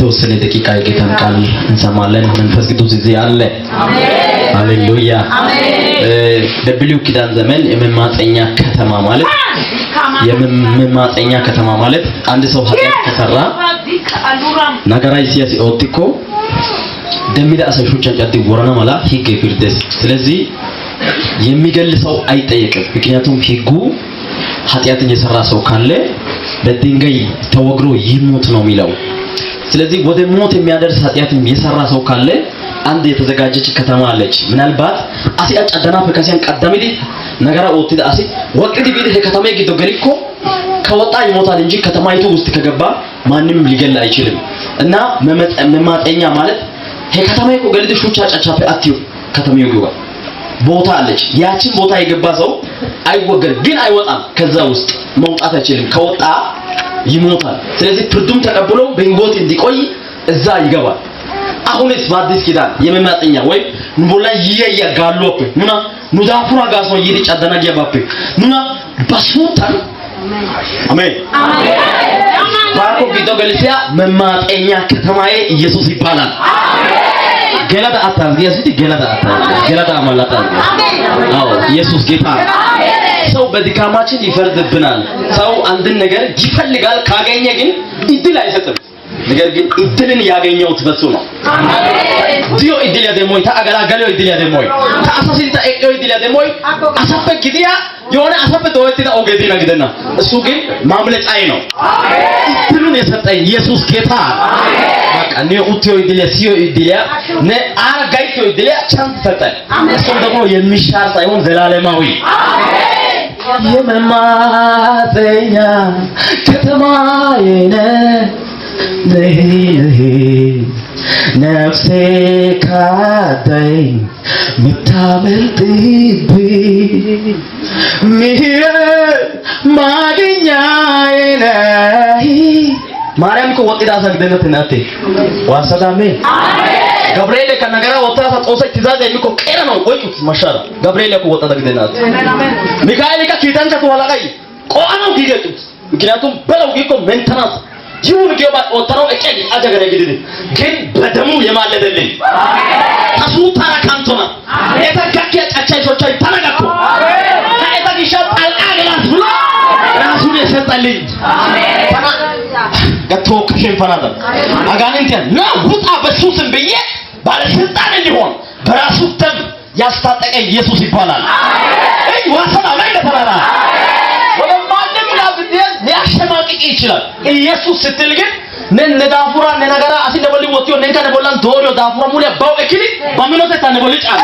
ተወሰነ ደቂቃ የጌታን ቃል እንሰማለን። መንፈስ ቅዱስ እዚህ አለ። አሜን ሃሌሉያ አሜን። በብሉይ ኪዳን ዘመን የመማፀኛ ከተማ ማለት አንድ ሰው ኃጢአት ከሰራ ነገራይ ሲያስ ኦቲኮ ደሚዳ አሰሹቻን ጫዲ ወራና ማላ ህግ ይፍርደስ። ስለዚህ የሚገል ሰው አይጠየቅም። ምክንያቱም ህጉ ኃጢአትን የሰራ ሰው ካለ በድንጋይ ተወግሮ ይሞት ነው የሚለው። ስለዚህ ወደ ሞት የሚያደርስ ኃጢአትን የሰራ ሰው ካለ አንድ የተዘጋጀች ከተማ አለች። ምናልባት አሲ አጫደና ፈካሲያን ቀዳሚዲ ነገራ ኦቲዳ አሲ ወቅቲ ቢድ ከተማ ይግዶ ገሪኮ ከወጣ ይሞታል እንጂ ከተማይቱ ውስጥ ከገባ ማንንም ሊገል አይችልም። እና መማፀኛ ማለት ከተማይ እኮ ገልድ ሹቻ ጫቻፈ አትዩ ከተማው ይገባ ቦታ አለች። ያቺን ቦታ የገባ ሰው አይወገር ግን አይወጣም። ከዛ ውስጥ መውጣት አይችልም። ከወጣ ይሞታል። ስለዚህ ፍርዱም ተቀብሎ በህይወት እንዲቆይ እዛ ይገባል። አሁንስ በአዲስ ኪዳን የመማፀኛ ወይ ንቦላ ይያጋሎፕ ኑና ኑዳፉራ ጋሶ ይዲ ጫደና ገባፕ ኑና ባሱታን አሜን አሜን ባኮ ቢዶ ገልሲያ መማፀኛ ከተማዬ ኢየሱስ ይባላል። አሜን ገላታ አታን ያሲቲ ገላታ አማላታ አሜን አዎ ኢየሱስ ጌታ አሜን። ሰው በድካማችን ይፈርድብናል። ሰው አንድን ነገር ይፈልጋል፣ ካገኘ ግን እድል አይሰጥም። ነገር ግን እድልን ያገኘው ተበሱ ነው። አሜን ዲዮ እድል ያደሞይ ታአገላገለው እድል ያደሞይ ታአሳሲንታ እቀው እድል ያደሞይ አሳፈ ግዲያ የሆነ አሳፈ ተወጥታ ኦገዲ ነገደና እሱ ግን ማምለጫዬ ነው። አሜን እድልን የሰጠኝ ኢየሱስ ጌታ አሜን። በቃ ነው ኡቲዮ እድል ሲዮ እድል ነ አርጋይቶ እድል ቻንስ ሰጠኝ። እሱ ደግሞ የሚሻር ሳይሆን ዘላለማዊ አሜን የመማፀኛ ከተማዬ ነፍሴ ካዳኝ ምታመልጥብኝ ምህረት ማግኛዬ ነህ። ማርያም እኮ ወጥታ ሰግደነት ናት ዋሰዳሜ ገብርኤል ከነገራ ወጥታ ተጦሰ ትዛዝ የሚኮ ቀረ ነው ወይቁት ማሻራ ገብርኤል እኮ ወጥታ ሰግደናት ሚካኤል ከኪታን ከተዋላቀይ ቆአነው ጊዜጡት ምክንያቱም በለው ይኮ ሜንተናንስ ይሁን ዲዮባ ወጥታው እቀኝ አጀገረ ግድል ግን በደሙ የማለደልኝ አሜን ታሱ ታራካንቶና የተካከየ ጫቻይቶች ተነጋኩ አሜን ታይታጊሻ ጣልቃገላስ ብሎ ራሱን የሰጠልኝ አሜን ገቶ ከሽን ፈራዳ አጋንንት ና ውጣ በሱስም በየ ባለስልጣን እንዲሆን በራሱ ደም ያስታጠቀ ኢየሱስ ይባላል። አሜን ዋሰና ላይ ተፈራራ ወለማንም ጋብዲያን ያሸማቅቅ ይችላል። ኢየሱስ ስትል ግን ነዳፉራ ነነገራ አሲ ደበል ወጥዮ ነንካ ደበላን ዶሮ ዳፉራ ሙሉ ያባው እኪኒ በሚኖተ ታነበልጭ አለ